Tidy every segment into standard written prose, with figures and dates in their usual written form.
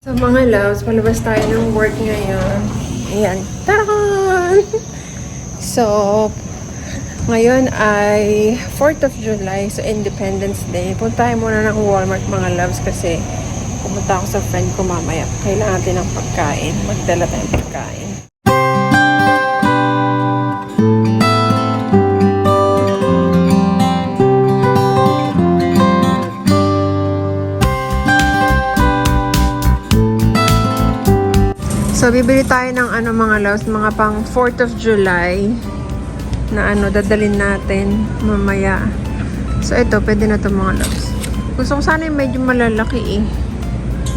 So mga loves, palabas tayo ng work ngayon. Ayan. Taran! So, ngayon ay 4th of July, so Independence Day. Punta tayo muna ng Walmart mga loves kasi pumunta ako sa friend ko mamaya. Kailangan natin ng pagkain. Magdala tayong pagkain. So, bibili tayo ng mga loves, mga pang 4th of July na dadalhin natin mamaya. So, ito, pwede na ito mga loves. Gusto ko sana yung medyo malalaki eh.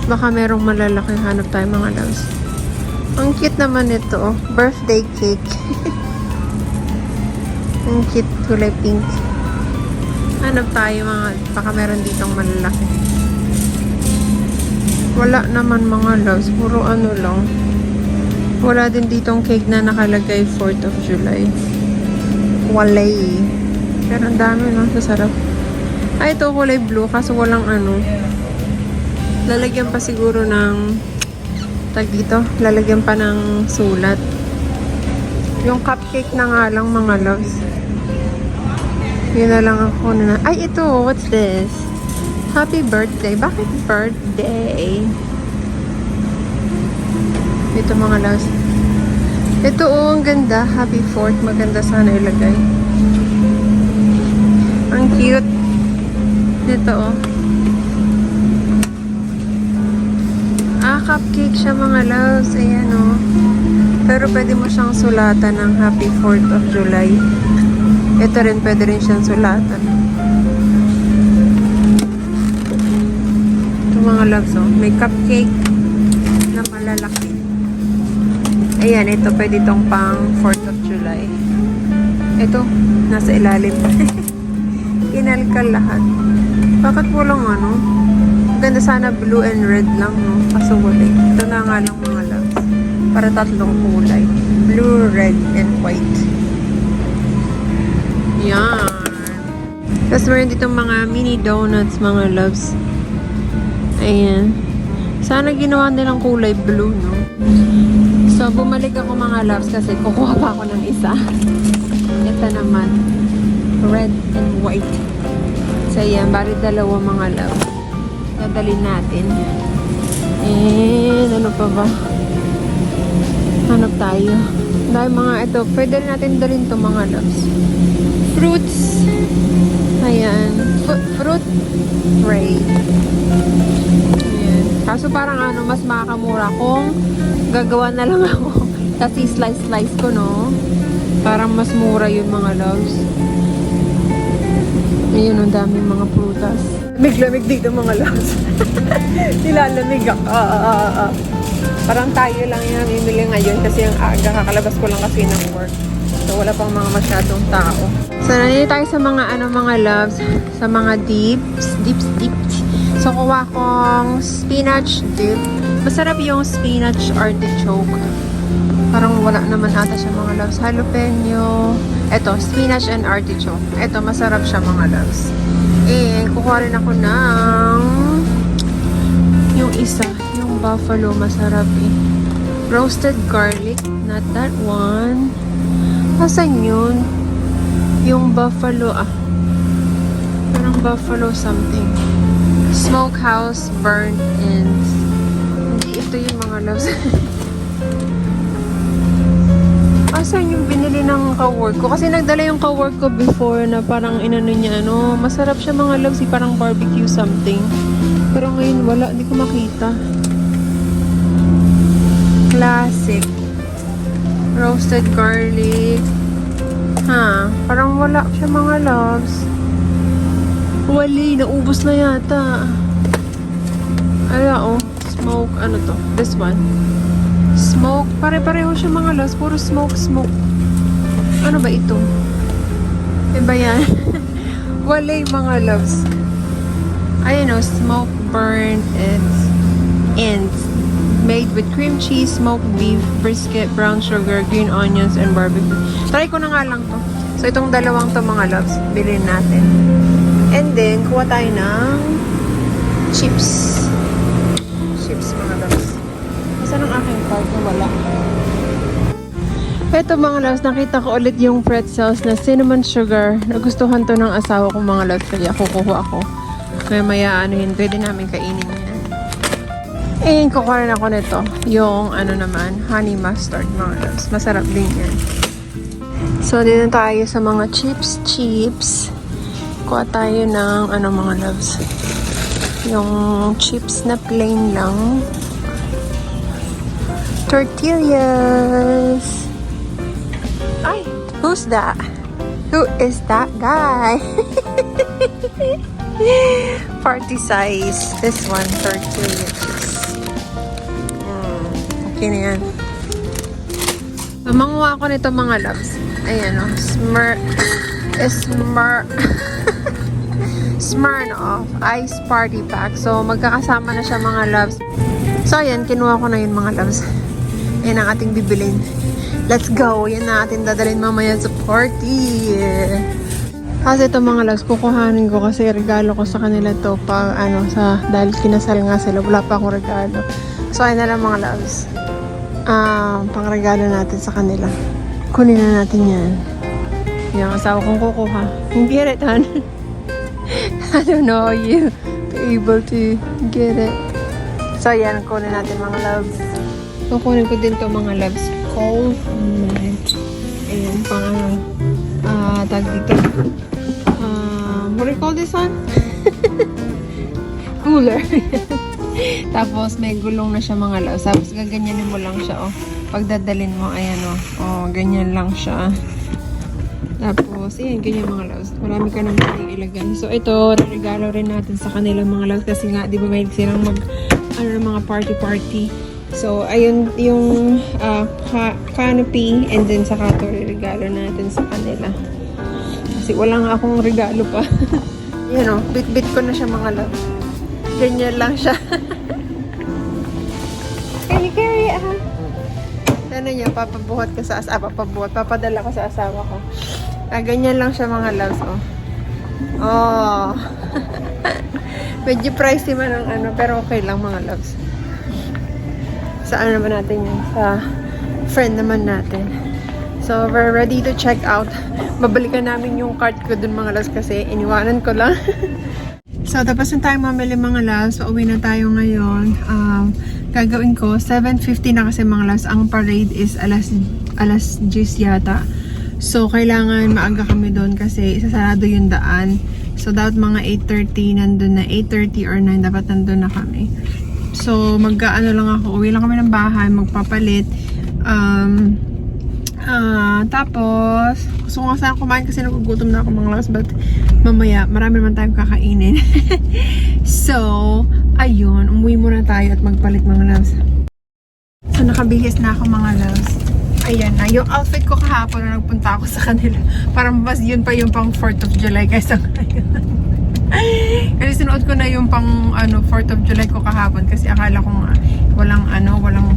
Baka merong malalaki. Hanap tayo mga loves. Ang cute naman ito. Birthday cake. Ang cute. Kulay pink. Hanap tayo mga, baka meron ditong malalaki. Wala naman mga loves. Puro ano lang. Wala din ditong cake na nakalagay 4th of July. Walay. Pero ang dami, no? Masarap. Ay, ito kulay blue. Kaso walang lalagyan pa siguro ng tag dito. Lalagyan pa ng sulat. Yung cupcake na nga lang, mga loves. Yun na lang ako na. Ay, ito. What's this? Happy birthday. Bakit birthday? Ito mga loves. Ito ang ganda. Happy 4th. Maganda sana ilagay. Ang cute. Ito cupcake siya mga loves. Ayan Pero pwede mo siyang sulatan ng Happy 4th of July. Ito rin, pwede rin siyang sulatan. Ito mga loves may cupcake na malalaki. Ayan, ito pwede itong pang 4th of July. Ito, nasa ilalim. Kinalkal lahat. Bakit walang Ganda sana blue and red lang, no? Kaso wala. Ito na nga lang mga loves. Para tatlong kulay. Blue, red, and white. Yan. Tapos meron ditong mga mini donuts, mga loves. Ayan. Sana ginawa nilang kulay blue, no? So, bumalik ako mga loves kasi kukuha pa ako ng isa. Ito naman. Red and white. So, yan. Bari dalawa mga loves. Dadalhin natin. And, ano pa ba? Hanap tayo. Dahil mga ito, pwede natin dalhin to mga loves. Fruits. Ayan. Fruit tray. Ayan. Kaso parang mas makakamura kung gagawa na lang ako. Kasi slice ko, no? Parang mas mura yung mga loves. Ayun, ang daming mga prutas. Lamig-lamig dito mga loves. Nilalamig ako. Parang tayo lang yung namimili ngayon kasi yung aga, kakalabas ko lang kasi ng work. So, wala pang mga masyadong tao. So, nandito tayo sa mga mga loves, sa mga dips. So, kuha kong spinach dip. Masarap yung spinach artichoke. Parang wala naman ata siya mga loves. Jalapeno. Ito, spinach and artichoke. Ito, masarap siya mga loves. And, kukuha rin ako ng yung isa. Yung buffalo, masarap eh. Roasted garlic. Not that one. Asan yun? Yung buffalo, parang buffalo something. Smokehouse burnt ends. Hindi ito yung mga loves. Asan yung binili ng ka-work ko? Kasi nagdala yung ka-work ko before na parang inano niya, masarap siya mga loves, parang barbecue something. Pero ngayon wala, hindi ko makita. Classic. Roasted garlic. Parang wala siya mga loves. Wali, naubos na yata. Smoke, to? This one. Smoke, pare-pareho siya mga loves. Puro smoke. Ano ba ito? Iba yan. Wali mga loves. Ayun smoke burnt ends. Made with cream cheese, smoked beef, brisket, brown sugar, green onions, and barbecue. Try ko na nga lang to. So, itong dalawang to mga loves, bilhin natin. And then, kuha tayo ng chips. chips mga loves. Saan ang aking card na wala? Ito mga loves, nakita ko ulit yung pretzels na cinnamon sugar. Nagustuhan to ng asawa ko mga loves, kaya kukuha ako. Kaya maya anuhin, pwede namin kainin yan. And kukuha rin ako nito, yung ano naman, honey mustard mga loves. Masarap din yan. So dito tayo sa mga chips. Kuha tayo ng ano mga loves. Yung chips na plain lang. Tortillas. Ay, who's that? Who is that guy? Party size. This one, tortillas. Okay na yan. So, manguha ako nito mga loves. Ayan o. Smirnoff Ice Party Pack. So, magkakasama na siya mga loves. So, ayan. Kinuha ko na yun mga loves. Ayan ang ating bibilin. Let's go! Yan na ating dadalhin mamaya sa party! Kasi ito mga loves, kukuhanin ko kasi regalo ko sa kanila to pag dahil kinasal nga sila, wala pa akong regalo. So ayun na lang mga loves. Pang regalo natin sa kanila. Kunin na natin yan. Yung asawa kong kukuha. Hindi get it, hon. I don't know how you be able to get it. So yan, kunin natin mga loves. Kukunin ko din to mga loves. Cold milk. Ayan, pang tag dito. What do you call this one? Cooler. Tapos may gulong na siya mga loves. Tapos gaganyanin mo lang siya, oh. Pagdadalin mo, ayan, oh. Oh, ganyan lang siya. Tapos, ayan, ganyan mga loves. Marami ka nang pwedeng ilagay. So, ito, regalo rin natin sa kanila mga loves. Kasi nga, di ba may silang mga party-party. So, ayun yung canopy and then saka ito regalo natin sa kanila. Kasi wala nga akong regalo pa. Yan o, bit-bit ko na siya mga love. Ganyan lang siya. Can you carry it, ha? Sana niya, papabuhat ko sa papadala ko sa asawa ko. Ganyan lang siya mga loves, oh. Oh. Medyo pricey man ang pero okay lang mga loves. Saan naman natin yun? Sa friend naman natin. So, we're ready to check out. Babalikan namin yung cart ko dun mga loves kasi iniwanan ko lang. So, tapos na tayong mamili mga loves. So, uwi na tayo ngayon. Gagawin ko, 7:50 na kasi mga loves. Ang parade is alas 10 yata. So, kailangan maaga kami doon kasi sasarado yung daan. So, dapat mga 8:30 nandun na. 8:30 or 9 dapat nandun na kami. So, mag-ano lang ako. Uwi lang kami ng bahay, magpapalit. Tapos, gusto ko nga sana kumain kasi nagugutom na ako mga loves. But, mamaya, marami naman tayong kakainin. So, ayun. Umuwi muna tayo at magpalit mga loves. So, nakabihis na ako mga loves. Ayan na. Yung outfit ko kahapon na nagpunta ako sa kanila. Parang mas yun pa yung pang 4th of July kaysa ngayon. Kasi sinuot ko na yung pang 4th of July ko kahapon kasi akala ko nga walang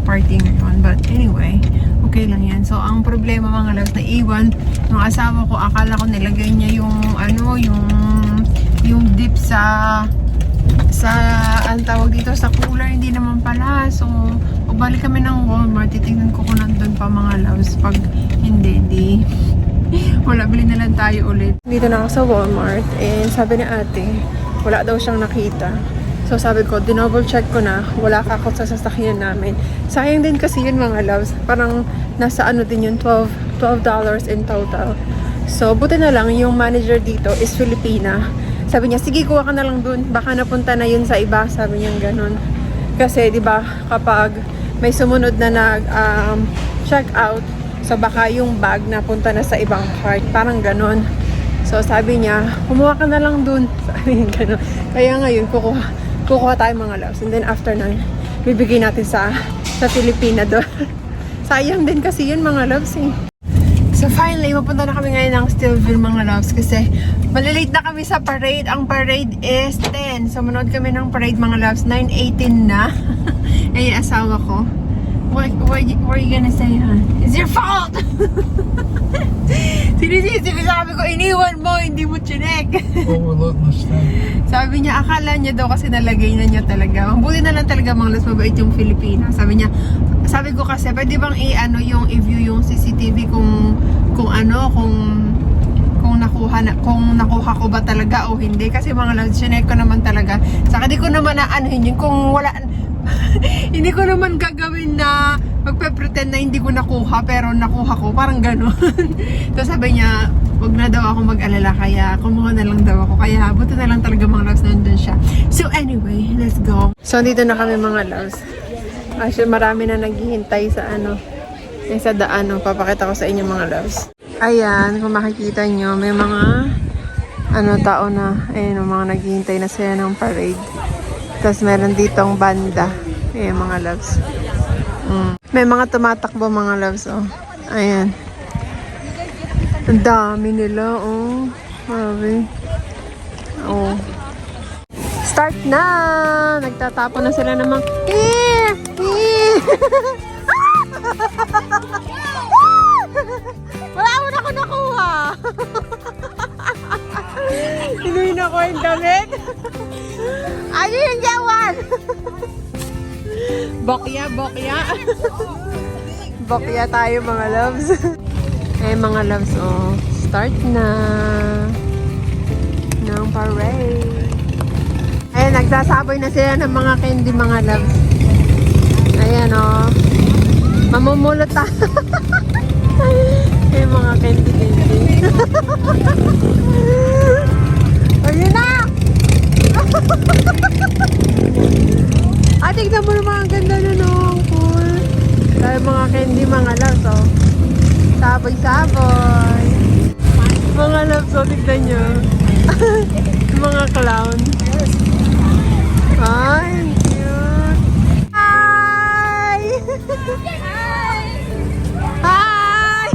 party ngayon. But anyway, okay lang yan. So ang problema mga loves, na iwan ng asawa ko, akala ko nilagay niya yung dip sa ang tawag dito sa cooler, hindi naman pala. So balik kami ng Walmart, titignan ko kung nandun pa mga loves. Pag hindi wala, bili na lang tayo ulit. Dito na ako sa Walmart and sabi ni ate, wala daw siyang nakita. So sabi ko, dinouble check ko na, wala ka ako sa sasakyan namin. Sayang din kasi yun mga loves. Parang nasa din yun, $12 in total. So buti na lang, yung manager dito is Filipina. Sabi niya, sige kuha ka na lang dun, baka napunta na yun sa iba. Sabi niya ganun. Kasi di ba kapag may sumunod na check out, so baka yung bag napunta na sa ibang cart. Parang ganon. So sabi niya, kumuha ka na lang dun. Sabi niya ganon. Kaya ngayon, kukuha tayo mga loves. And then after nun, bibigay natin sa Filipina doon. Sayang din kasi yun mga loves eh. So finally, mapunta na kami ngayon ng Stillville mga loves. Kasi malilate na kami sa parade. Ang parade is 10. So manood kami ng parade mga loves. 9:18 na. Ay, asawa ko. What are you gonna say, huh? It's your fault! Sinisisi ko, sabi ko, iniwan mo, hindi mo chinek. Overlook mistake. Sabi niya, akala niya daw kasi nalagay na niya talaga. Mabuti na lang talaga mga las mabait yung Filipina. Sabi niya, sabi ko kasi, pwede bang i-ano yung i-view yung CCTV kung nakuha ko ba talaga o hindi. Kasi mga loves, chinek ko naman talaga. Saka di ko naman anuhin yun kung wala, hindi ko naman gagawin na magpe-pretend na hindi ko nakuha pero nakuha ko. Parang gano'n. Tapos sabi niya, wag na daw ako mag-alala kaya kumuha na lang daw ako. Kaya buti na lang talaga mga loves nandun siya. So anyway, let's go. So dito na kami mga loves. Actually marami na naghihintay sa sa daan. Papakita ko sa inyo mga loves. Ayan, kung makikita nyo, may mga tao na, ayun, mga naghihintay na sila ng parade. Tapos meron ditong banda. Ayan, mga loves. May mga tumatakbo mga loves, oh. Ayan. Ang dami nila, oh. Grabe. Oh. Start na! Nagtatapon na sila ng mga... Wala mo na ako nakuha! Hinuhin ako yung damit. Ano yung jawan? Bokya. Bokya tayo mga loves. Mga loves, oh. Start na ng parade. Ayan, nagsasaboy na sila ng mga candy mga loves. Ayan, oh. Mamumulot ta. Mga candy. Ayun na! Tignan mo naman ang ganda na nung cool. Dahil mga candy, mga loves, oh. Saboy. Mga loves, oh, tignan nyo. Mga clown. Ay, cute. Hi! Hi!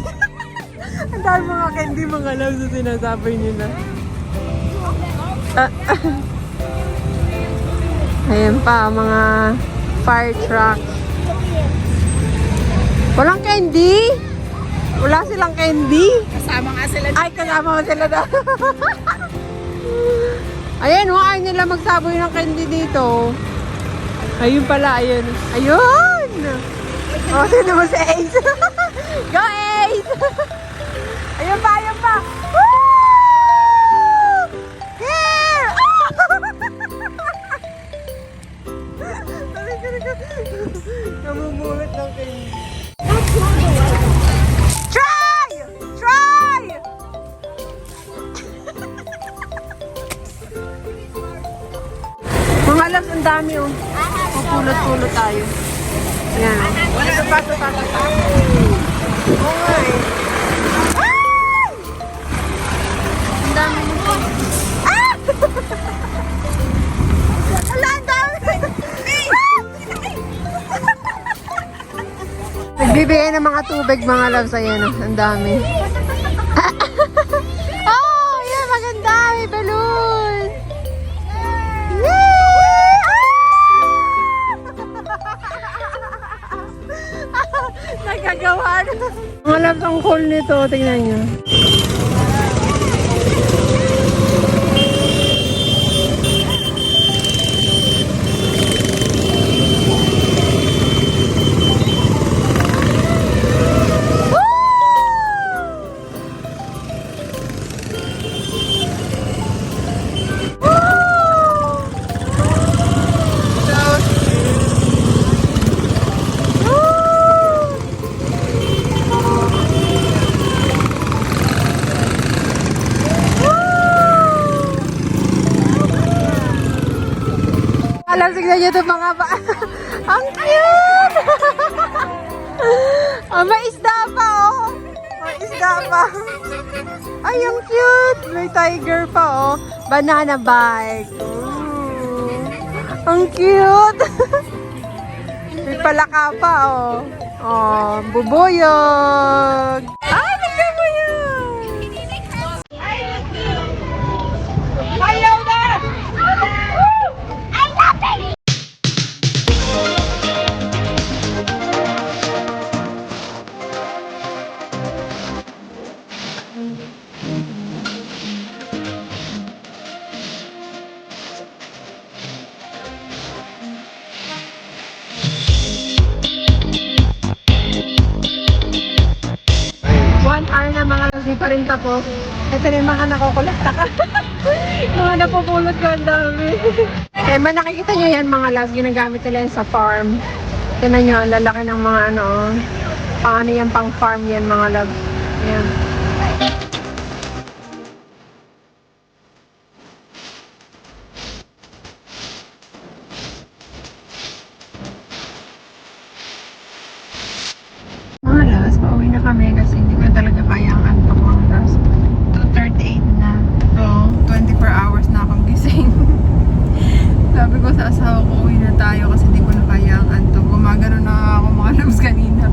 Ang dahil mga candy, mga loves, na sinasaboy nila. Ayan pa, mga fire truck. Walang candy? Wala silang candy? Kasama nga sila. Ay, kasama mo sila daw. Ayan, ayaw nila magsaboy ng candy dito. Ayun pala, ayun. Ayun! O, sino mo si Ace? Go, Ace! Ayun pa! Woo! Here! Namumulit ng candy. Try! Mga loves, ang dami, oh. Pupulot-pulot tayo. Ayan. Paso. Oo, eh. Ang dami nito. Ah! Ala, ang dami! Nagbibigay ng mga tubig, mga loves. Ayan, oh. Ang dami. Oh, yan, maganda. May balloon. Nagagawa na. Mga loves, ang cool nito. Tingnan nyo. Alam, tignan nyo ito mga ba? Ang cute! Oh, may isda pa, oh. May isda pa. Ay, ang cute! May tiger pa, oh. Banana bike. Ooh. Ang cute! May palaka pa, oh. Oh, bubuyog. Ay, tignan mo yun! Ayaw na! pa rin tapos. Ito na yung mga nakukulekta ka. Mga napupulot ko, ang dami. Eh, nakikita nyo yan mga loves, ginagamit nila yan sa farm. Tignan nyo, ang lalaki ng mga ano, paano yan pang farm yan mga loves. Yan. Mga loves, pauwi na kami kasi hindi ko talaga kaya ang antok mga loves. 2:38 na. So, 24 hours na akong gising. Sabi ko sa asawa ko, uwi na tayo kasi hindi ko na kaya ang antok. Gumagano na ako mga loves kanina.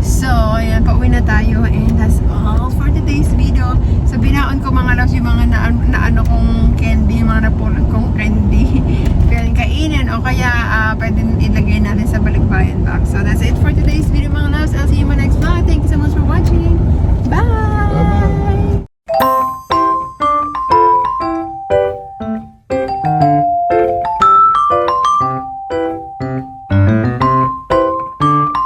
So, ayan, pauwi na tayo and that's all for today's video. So, binaon ko mga loves yung mga na ano kong candy, yung mga napulot kong candy. Pwedeng kainin o kaya pwedeng ilagay natin sa balikbayan box. So, that's it for today's video mga loves. I'll see you in my next vlog. Thank you so much for